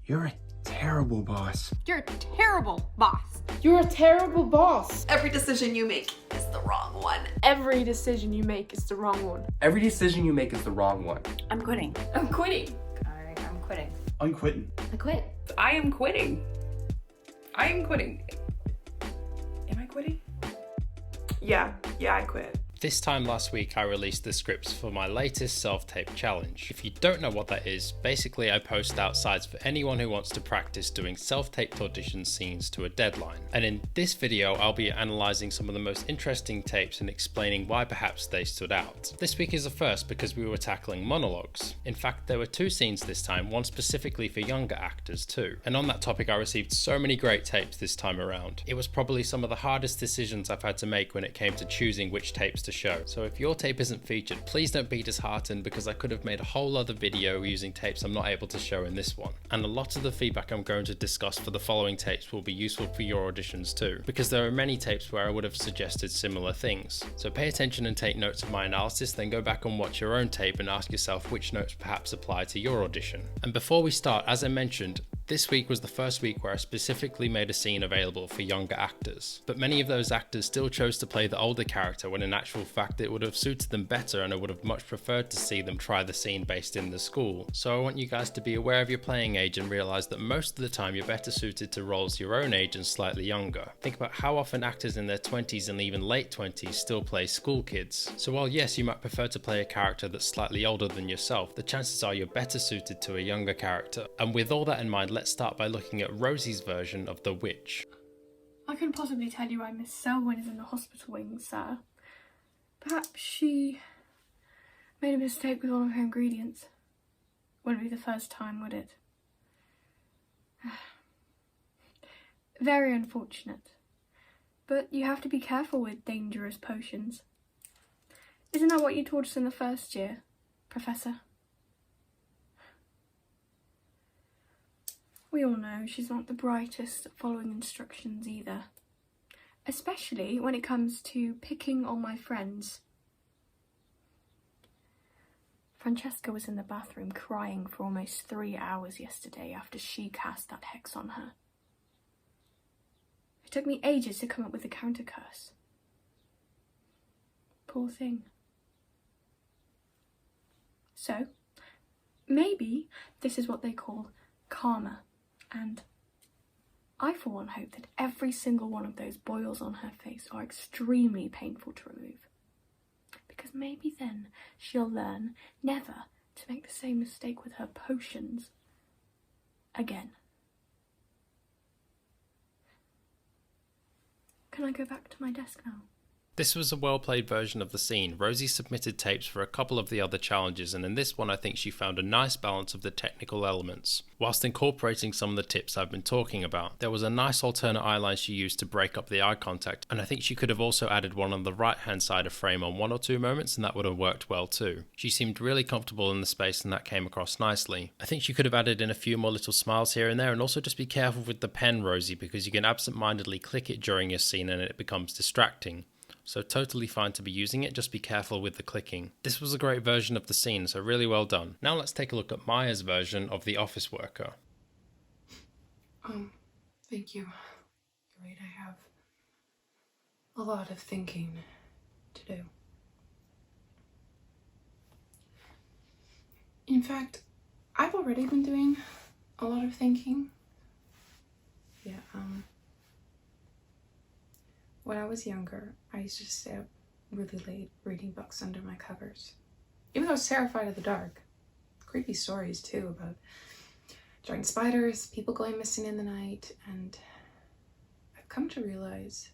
You're a terrible boss. You're a terrible boss. You're a terrible boss. Every decision you make is the wrong one. Every decision you make is the wrong one. Every decision you make is the wrong one. I'm quitting. I'm quitting. I'm quitting. I'm quitting. I quit. I am quitting. I am quitting. Am I quitting? Yeah, I quit. This time last week I released the scripts for my latest self-tape challenge. If you don't know what that is, basically I post outsides for anyone who wants to practice doing self-taped audition scenes to a deadline. And in this video I'll be analysing some of the most interesting tapes and explaining why perhaps they stood out. This week is a first because we were tackling monologues. In fact there were two scenes this time, one specifically for younger actors too. And on that topic I received so many great tapes this time around. It was probably some of the hardest decisions I've had to make when it came to choosing which tapes to show. So if your tape isn't featured, please don't be disheartened because I could have made a whole other video using tapes I'm not able to show in this one. And a lot of the feedback I'm going to discuss for the following tapes will be useful for your auditions too, because there are many tapes where I would have suggested similar things. So pay attention and take notes of my analysis, then go back and watch your own tape and ask yourself which notes perhaps apply to your audition. And before we start, as I mentioned, this week was the first week where I specifically made a scene available for younger actors, but many of those actors still chose to play the older character when in actual fact it would have suited them better and I would have much preferred to see them try the scene based in the school. So I want you guys to be aware of your playing age and realise that most of the time you're better suited to roles your own age and slightly younger. Think about how often actors in their 20s and even late 20s still play school kids. So while yes, you might prefer to play a character that's slightly older than yourself, the chances are you're better suited to a younger character. And with all that in mind, let's start by looking at Rosie's version of The Witch. I couldn't possibly tell you why Miss Selwyn is in the hospital wing, sir. Perhaps she made a mistake with one of her ingredients. Wouldn't be the first time, would it? Very unfortunate. But you have to be careful with dangerous potions. Isn't that what you taught us in the first year, Professor? We all know she's not the brightest at following instructions either. Especially when it comes to picking on my friends. Francesca was in the bathroom crying for almost 3 hours yesterday after she cast that hex on her. It took me ages to come up with a counter curse. Poor thing. So, maybe this is what they call karma, and I for one hope that every single one of those boils on her face are extremely painful to remove. Because maybe then she'll learn never to make the same mistake with her potions again. Can I go back to my desk now? This was a well-played version of the scene. Rosie submitted tapes for a couple of the other challenges, and in this one I think she found a nice balance of the technical elements, whilst incorporating some of the tips I've been talking about. There was a nice alternate eyeline she used to break up the eye contact, and I think she could have also added one on the right-hand side of frame on one or two moments, and that would have worked well too. She seemed really comfortable in the space, and that came across nicely. I think she could have added in a few more little smiles here and there, and also just be careful with the pen, Rosie, because you can absent-mindedly click it during your scene and it becomes distracting. So totally fine to be using it, just be careful with the clicking. This was a great version of the scene, so really well done. Now let's take a look at Maya's version of the office worker. Thank you. You're right, I have a lot of thinking to do. In fact, I've already been doing a lot of thinking. Yeah, when I was younger, I used to stay up really late reading books under my covers. Even though I was terrified of the dark. Creepy stories too about giant spiders, people going missing in the night, and I've come to realize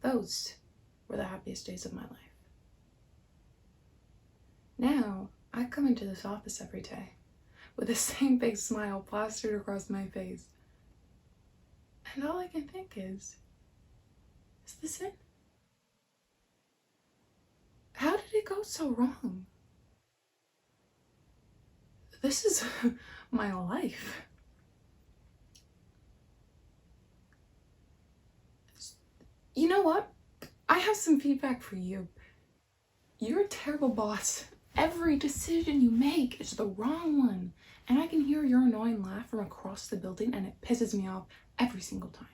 those were the happiest days of my life. Now, I come into this office every day with the same big smile plastered across my face. And all I can think is this it? How did it go so wrong? This is my life. You know what? I have some feedback for you. You're a terrible boss. Every decision you make is the wrong one. And I can hear your annoying laugh from across the building, and it pisses me off every single time.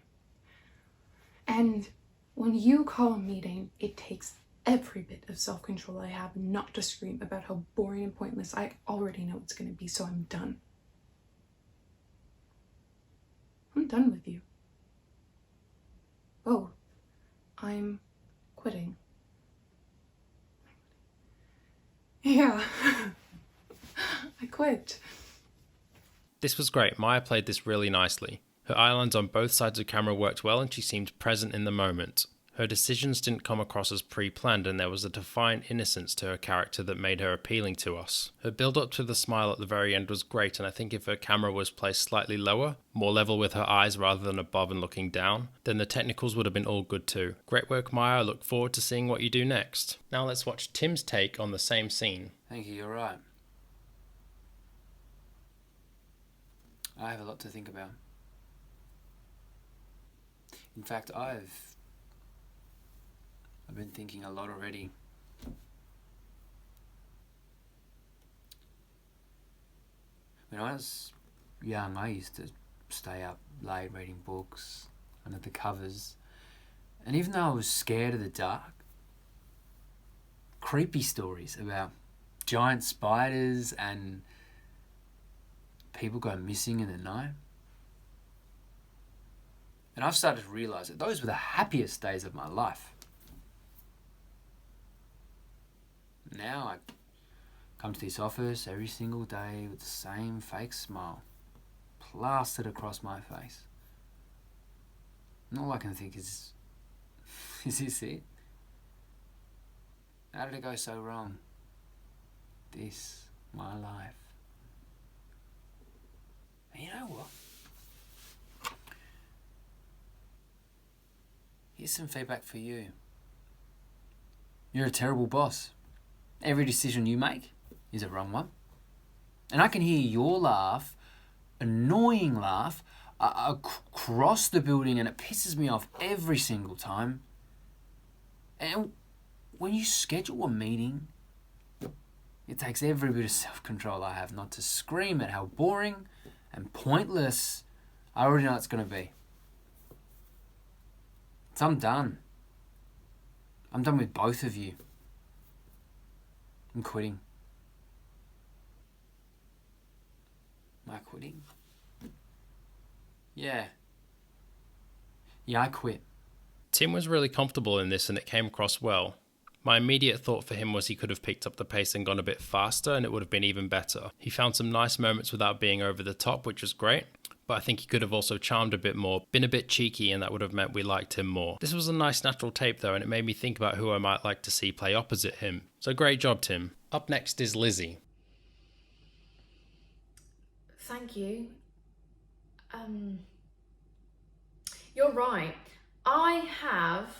And when you call a meeting, it takes every bit of self-control I have not to scream about how boring and pointless I already know it's going to be, so I'm done. I'm done with you. Both. I'm quitting. Yeah. I quit. This was great. Maya played this really nicely. Her eye lines on both sides of camera worked well and she seemed present in the moment. Her decisions didn't come across as pre-planned and there was a defiant innocence to her character that made her appealing to us. Her build-up to the smile at the very end was great, and I think if her camera was placed slightly lower, more level with her eyes rather than above and looking down, then the technicals would have been all good too. Great work, Maya. I look forward to seeing what you do next. Now let's watch Tim's take on the same scene. Thank you, you're right. I have a lot to think about. In fact, I've been thinking a lot already. When I was young, I used to stay up late reading books under the covers. And even though I was scared of the dark, creepy stories about giant spiders and people go missing in the night. And I've started to realise that those were the happiest days of my life. Now I come to this office every single day with the same fake smile plastered across my face. And all I can think is this it? How did it go so wrong? This, my life. And you know what? Here's some feedback for you. You're a terrible boss. Every decision you make is a wrong one. And I can hear your laugh, annoying laugh, across the building, and it pisses me off every single time. And when you schedule a meeting, it takes every bit of self-control I have not to scream at how boring and pointless I already know it's going to be. So I'm done. I'm done with both of you. I'm quitting. Am I quitting? Yeah, I quit. Tim was really comfortable in this and it came across well. My immediate thought for him was he could have picked up the pace and gone a bit faster and it would have been even better. He found some nice moments without being over the top, which was great, but I think he could have also charmed a bit more, been a bit cheeky, and that would have meant we liked him more. This was a nice natural tape though, and it made me think about who I might like to see play opposite him. So great job, Tim. Up next is Lizzie. Thank you. You're right. I have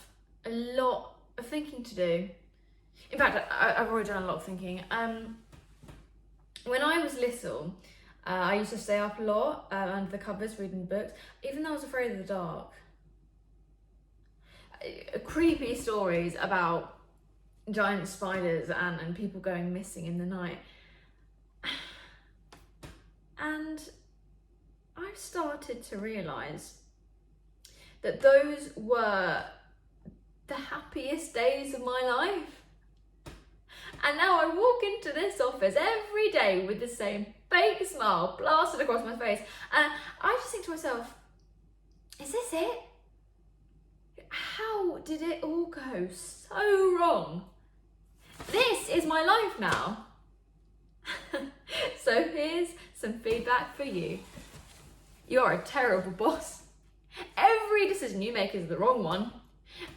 a lot of thinking to do. In fact, I've already done a lot of thinking. When I was little, I used to stay up a lot under the covers reading books, even though I was afraid of the dark. Creepy stories about giant spiders and people going missing in the night. And I've started to realise that those were the happiest days of my life. And now I walk into this office every day with the same fake smile plastered across my face. And I just think to myself, is this it? How did it all go so wrong? This is my life now. So here's some feedback for you. You're a terrible boss. Every decision you make is the wrong one.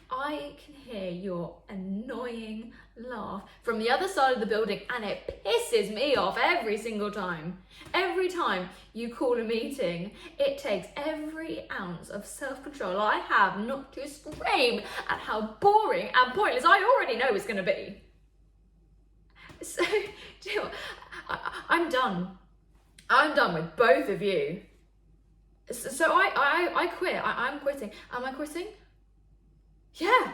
I can hear your annoying laugh from the other side of the building and it pisses me off every single time. Every time you call a meeting, it takes every ounce of self-control I have not to scream at how boring and pointless I already know it's going to be. So, do you know what? I'm done. I'm done with both of you. So I quit. I'm quitting. Am I quitting? Yeah,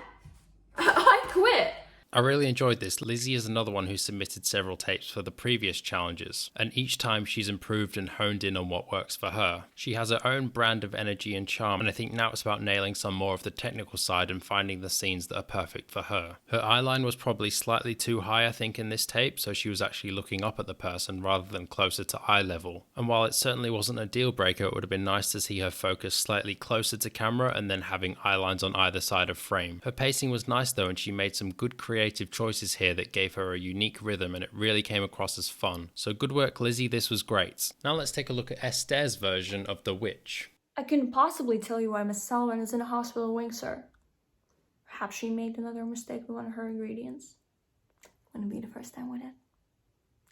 I quit. I really enjoyed this. Lizzie is another one who submitted several tapes for the previous challenges, and each time she's improved and honed in on what works for her. She has her own brand of energy and charm, and I think now it's about nailing some more of the technical side and finding the scenes that are perfect for her. Her eyeline was probably slightly too high, I think, in this tape, so she was actually looking up at the person rather than closer to eye level. And while it certainly wasn't a deal breaker, it would have been nice to see her focus slightly closer to camera and then having eyelines on either side of frame. Her pacing was nice though, and she made some good creative choices here that gave her a unique rhythm, and it really came across as fun. So good work, Lizzie, this was great. Now let's take a look at Esther's version of The Witch. I couldn't possibly tell you why Miss Sullivan is in a hospital wing, sir. Perhaps she made another mistake with one of her ingredients. Wouldn't be the first time with it.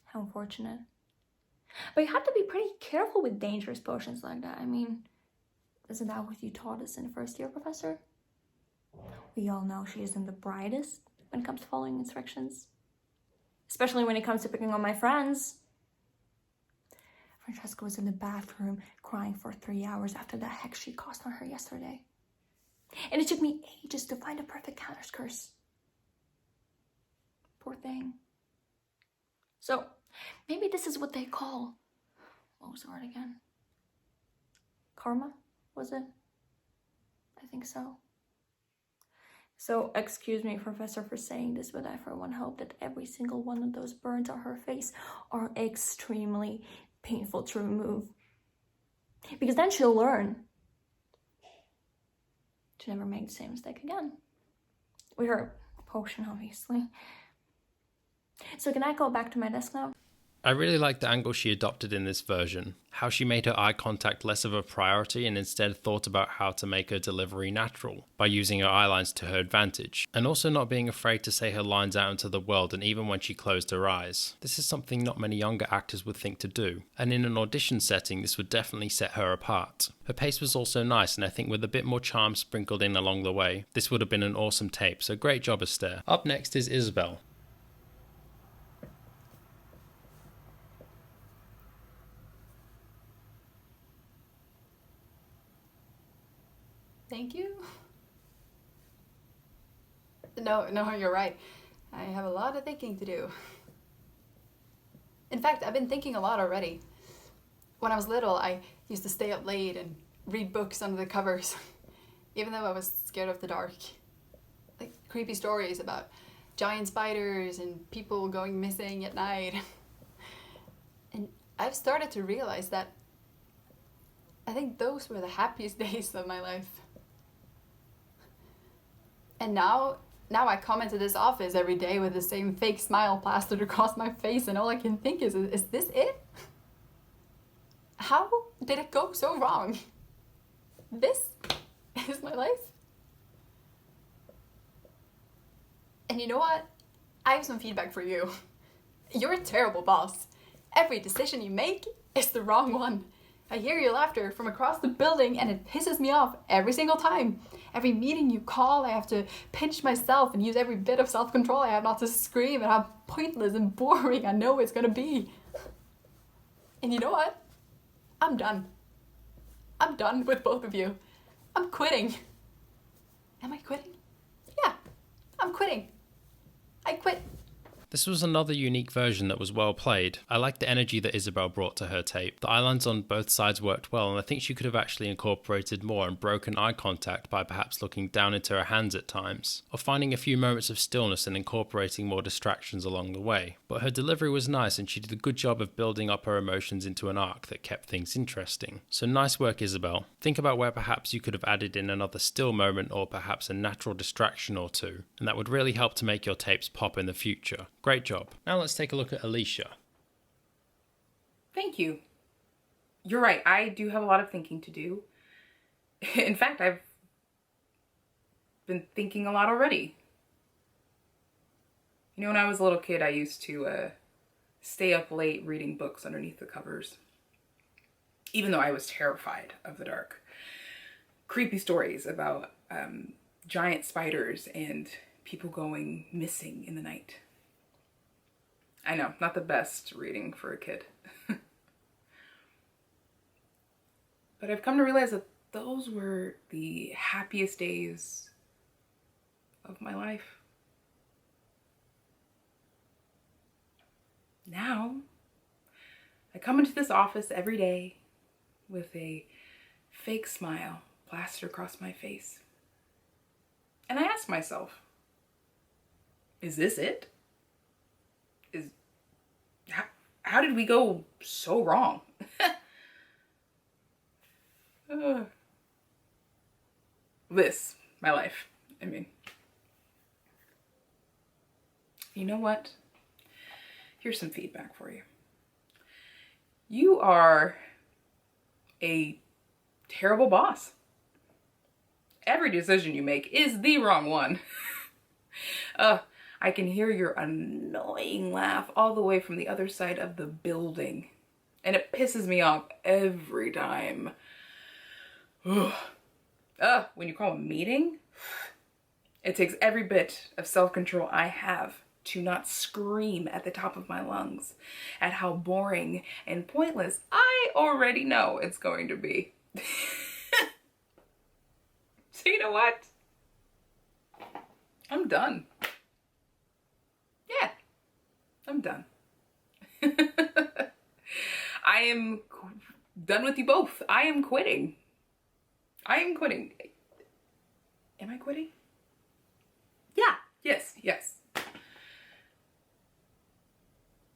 How unfortunate. But you have to be pretty careful with dangerous potions like that. I mean, isn't that what you taught us in the first year, Professor? We all know she isn't the brightest when it comes to following instructions. Especially when it comes to picking on my friends. Francesca was in the bathroom crying for 3 hours after the hex she caused on her yesterday. And it took me ages to find a perfect counter-curse. Poor thing. So, maybe this is what they call... What was the word again? Karma, was it? I think so. So, excuse me, Professor, for saying this, but I for one hope that every single one of those burns on her face are extremely painful to remove. Because then she'll learn to never make the same mistake again. With her potion, obviously. So can I go back to my desk now? I really like the angle she adopted in this version, how she made her eye contact less of a priority and instead thought about how to make her delivery natural by using her eyelines to her advantage, and also not being afraid to say her lines out into the world and even when she closed her eyes. This is something not many younger actors would think to do, and in an audition setting this would definitely set her apart. Her pace was also nice, and I think with a bit more charm sprinkled in along the way, this would have been an awesome tape, so great job, Esther. Up next is Isabel. Thank you. No, you're right. I have a lot of thinking to do. In fact, I've been thinking a lot already. When I was little, I used to stay up late and read books under the covers, even though I was scared of the dark. Like creepy stories about giant spiders and people going missing at night. And I've started to realize that I think those were the happiest days of my life. And now I come into this office every day with the same fake smile plastered across my face, and all I can think is this it? How did it go so wrong? This is my life? And you know what? I have some feedback for you. You're a terrible boss. Every decision you make is the wrong one. I hear your laughter from across the building and it pisses me off every single time. Every meeting you call, I have to pinch myself and use every bit of self-control I have not to scream at how pointless and boring I know it's gonna be. And you know what? I'm done. I'm done with both of you. I'm quitting. Am I quitting? Yeah, I'm quitting. I quit. This was another unique version that was well played. I liked the energy that Isabel brought to her tape. The eyelines on both sides worked well, and I think she could have actually incorporated more and broken eye contact by perhaps looking down into her hands at times, or finding a few moments of stillness and incorporating more distractions along the way. But her delivery was nice, and she did a good job of building up her emotions into an arc that kept things interesting. So nice work, Isabel. Think about where perhaps you could have added in another still moment or perhaps a natural distraction or two, and that would really help to make your tapes pop in the future. Great job. Now let's take a look at Alicia. Thank you. You're right, I do have a lot of thinking to do. In fact, I've been thinking a lot already. You know, when I was a little kid, I used to stay up late reading books underneath the covers, even though I was terrified of the dark. Creepy stories about giant spiders and people going missing in the night. I know, not the best reading for a kid. But I've come to realize that those were the happiest days of my life. Now, I come into this office every day with a fake smile plastered across my face. And I ask myself, is this it? How did we go so wrong? This, my life. I mean, you know what? Here's some feedback for you. You are a terrible boss. Every decision you make is the wrong one. I can hear your annoying laugh all the way from the other side of the building. And it pisses me off every time. When you call a meeting, it takes every bit of self-control I have to not scream at the top of my lungs at how boring and pointless I already know it's going to be. So you know what? I'm done. Yeah, I'm done. I am done with you both. I am quitting. I am quitting. Am I quitting? Yeah, yes.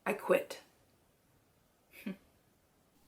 I quit.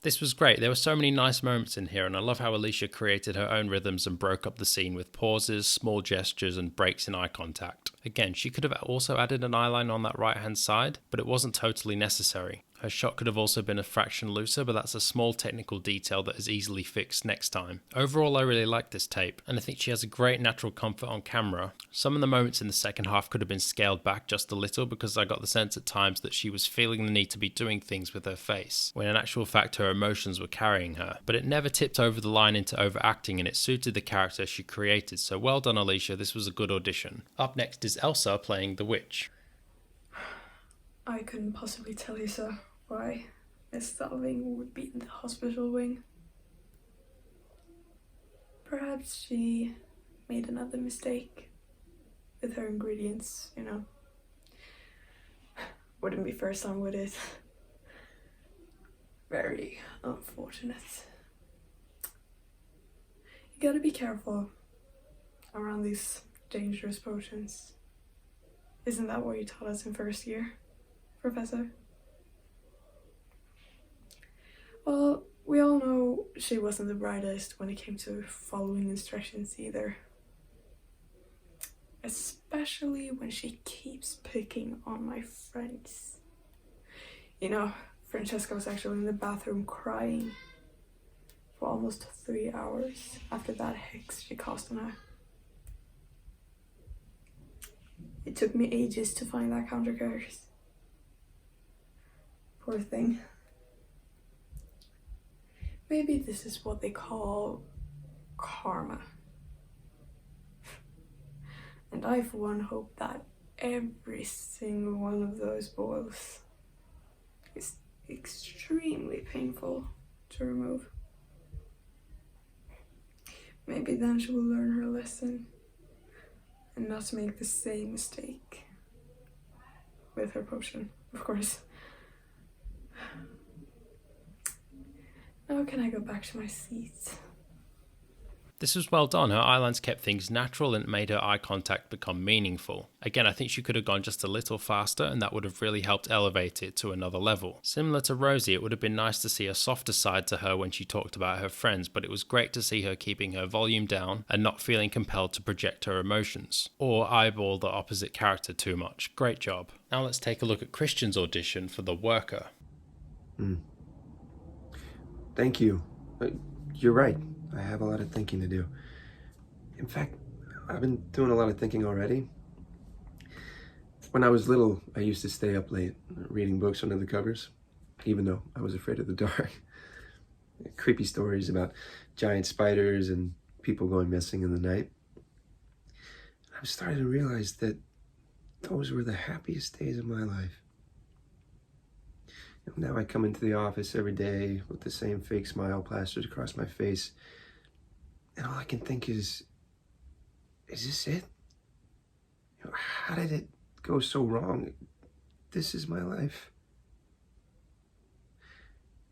This was great. There were so many nice moments in here, and I love how Alicia created her own rhythms and broke up the scene with pauses, small gestures, and breaks in eye contact. Again, she could have also added an eyeline on that right-hand side, but it wasn't totally necessary. Her shot could have also been a fraction looser, but that's a small technical detail that is easily fixed next time. Overall, I really like this tape, and I think she has a great natural comfort on camera. Some of the moments in the second half could have been scaled back just a little because I got the sense at times that she was feeling the need to be doing things with her face, when in actual fact her emotions were carrying her. But it never tipped over the line into overacting, and it suited the character she created, so well done Alicia, this was a good audition. Up next is Elsa playing the witch. I couldn't possibly tell you, sir, why Miss Starling would be in the hospital wing. Perhaps she made another mistake with her ingredients, you know. Wouldn't be first time, would it? Very unfortunate. You gotta be careful around these dangerous potions. Isn't that what you taught us in first year, Professor? Well, we all know she wasn't the brightest when it came to following instructions either. Especially when she keeps picking on my friends. You know, Francesca was actually in the bathroom crying for almost 3 hours after that hex she cast on her. It took me ages to find that counter curse. Poor thing. Maybe this is what they call karma. And I for one hope that every single one of those boils is extremely painful to remove. Maybe then she will learn her lesson and not make the same mistake with her potion, of course. Now can I go back to my seat? This was well done. Her eyelines kept things natural and made her eye contact become meaningful. Again, I think she could have gone just a little faster and that would have really helped elevate it to another level. Similar to Rosie, it would have been nice to see a softer side to her when she talked about her friends, but it was great to see her keeping her volume down and not feeling compelled to project her emotions, or eyeball the opposite character too much. Great job. Now let's take a look at Christian's audition for the worker. Thank you. You're right. I have a lot of thinking to do. In fact, I've been doing a lot of thinking already. When I was little, I used to stay up late reading books under the covers, even though I was afraid of the dark. Creepy stories about giant spiders and people going missing in the night. I'm starting to realize that those were the happiest days of my life. Now I come into the office every day with the same fake smile plastered across my face. And all I can think is this it? How did it go so wrong? This is my life.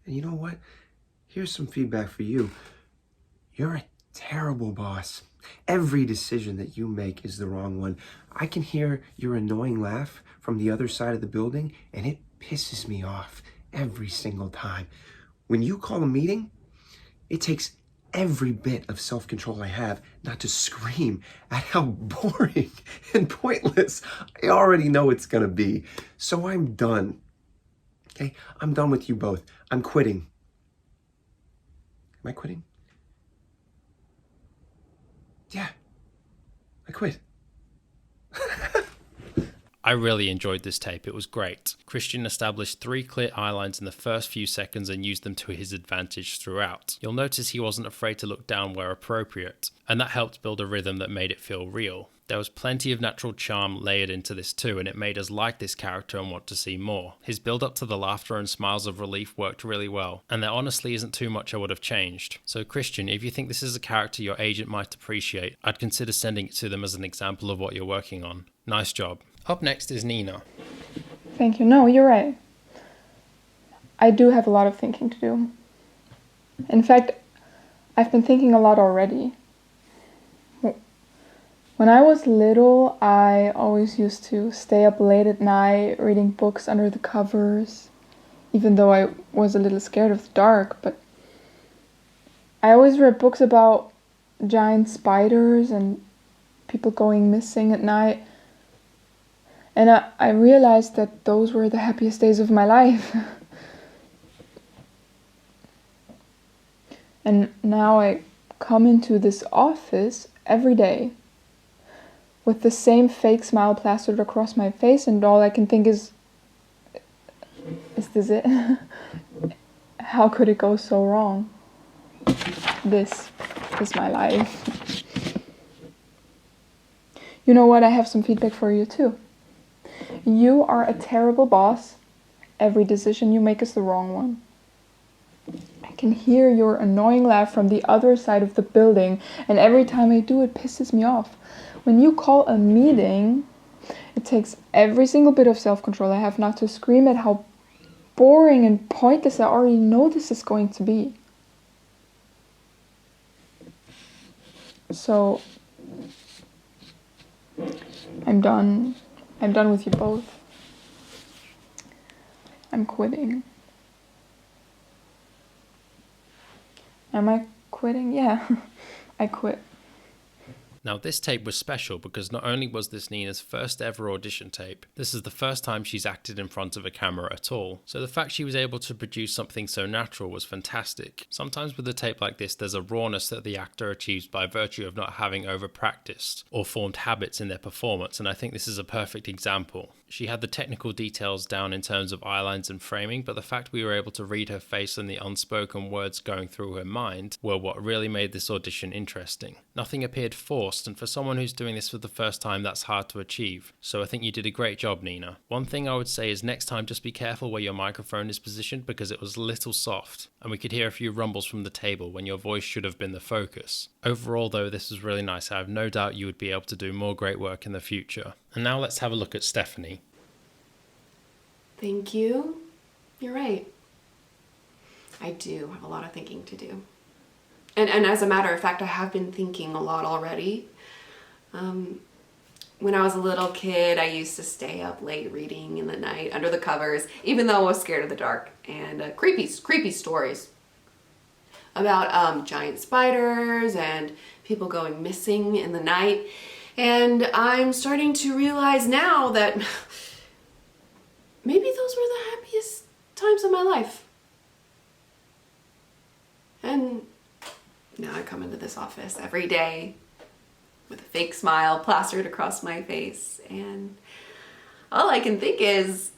And you know what? Here's some feedback for you. You're a terrible boss. Every decision that you make is the wrong one. I can hear your annoying laugh from the other side of the building, and it pisses me off every single time. When you call a meeting, it takes every bit of self-control I have not to scream at how boring and pointless I already know it's gonna be. So I'm done. Okay? I'm done with you both. I'm quitting. Am I quitting? Yeah, I quit. I really enjoyed this tape, it was great. Christian established 3 clear eye lines in the first few seconds and used them to his advantage throughout. You'll notice he wasn't afraid to look down where appropriate, and that helped build a rhythm that made it feel real. There was plenty of natural charm layered into this too, and it made us like this character and want to see more. His build up to the laughter and smiles of relief worked really well, and there honestly isn't too much I would have changed. So Christian, if you think this is a character your agent might appreciate, I'd consider sending it to them as an example of what you're working on. Nice job. Up next is Nina. Thank you. No, you're right. I do have a lot of thinking to do. In fact, I've been thinking a lot already. When I was little, I always used to stay up late at night reading books under the covers, even though I was a little scared of the dark, but I always read books about giant spiders and people going missing at night. And I realized that those were the happiest days of my life. And now I come into this office every day with the same fake smile plastered across my face, and all I can think is this it? How could it go so wrong? This is my life. You know what? I have some feedback for you too. You are a terrible boss. Every decision you make is the wrong one. I can hear your annoying laugh from the other side of the building, and every time I do, it pisses me off. When you call a meeting, it takes every single bit of self-control I have not to scream at how boring and pointless I already know this is going to be. So, I'm done. I'm done with you both. I'm quitting. Am I quitting? Yeah, I quit. Now this tape was special because not only was this Nina's first ever audition tape, this is the first time she's acted in front of a camera at all. So the fact she was able to produce something so natural was fantastic. Sometimes with a tape like this there's a rawness that the actor achieves by virtue of not having over practiced or formed habits in their performance, and I think this is a perfect example. She had the technical details down in terms of eye lines and framing, but the fact we were able to read her face and the unspoken words going through her mind were what really made this audition interesting. Nothing appeared forced, and for someone who's doing this for the first time, that's hard to achieve. So I think you did a great job, Nina. One thing I would say is next time just be careful where your microphone is positioned, because it was a little soft, and we could hear a few rumbles from the table when your voice should have been the focus. Overall though, this was really nice. I have no doubt you would be able to do more great work in the future. And now let's have a look at Stephanie. Thank you. You're right. I do have a lot of thinking to do. And as a matter of fact, I have been thinking a lot already. When I was a little kid, I used to stay up late reading in the night under the covers, even though I was scared of the dark, and creepy stories about giant spiders and people going missing in the night. And I'm starting to realize now that maybe those were the happiest times of my life. And now I come into this office every day with a fake smile plastered across my face, and all I can think is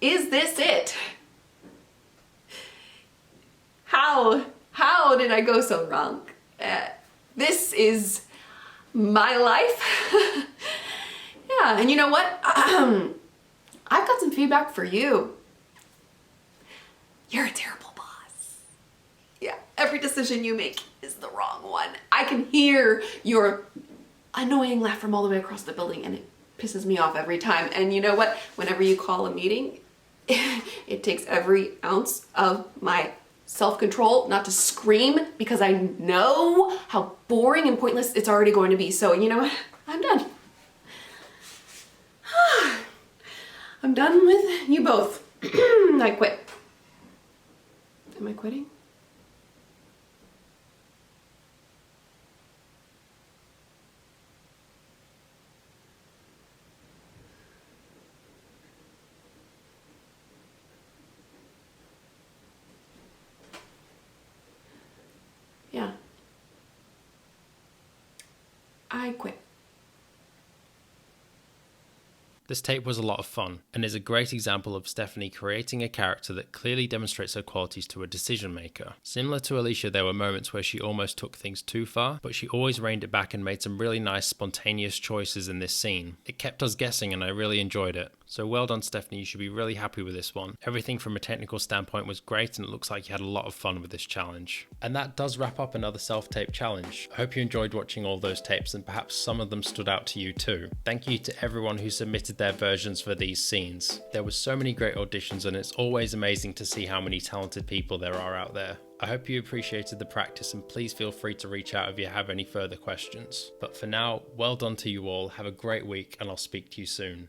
this it? How did I go so wrong? This is my life. Yeah, and you know what? I've got some feedback for you. You're a terrible boss. Yeah, every decision you make is the wrong one. I can hear your annoying laugh from all the way across the building, and it pisses me off every time. And you know what? Whenever you call a meeting, It takes every ounce of my self-control not to scream because I know how boring and pointless it's already going to be. So you know what? I'm done. I'm done with you both. I quit. Am I quitting? Yeah. I quit. This tape was a lot of fun, and is a great example of Stephanie creating a character that clearly demonstrates her qualities to a decision maker. Similar to Alicia, there were moments where she almost took things too far, but she always reined it back and made some really nice spontaneous choices in this scene. It kept us guessing and I really enjoyed it. So well done, Stephanie, you should be really happy with this one. Everything from a technical standpoint was great and it looks like you had a lot of fun with this challenge. And that does wrap up another self-tape challenge. I hope you enjoyed watching all those tapes and perhaps some of them stood out to you too. Thank you to everyone who submitted their versions for these scenes. There were so many great auditions and it's always amazing to see how many talented people there are out there. I hope you appreciated the practice and please feel free to reach out if you have any further questions. But for now, well done to you all, have a great week and I'll speak to you soon.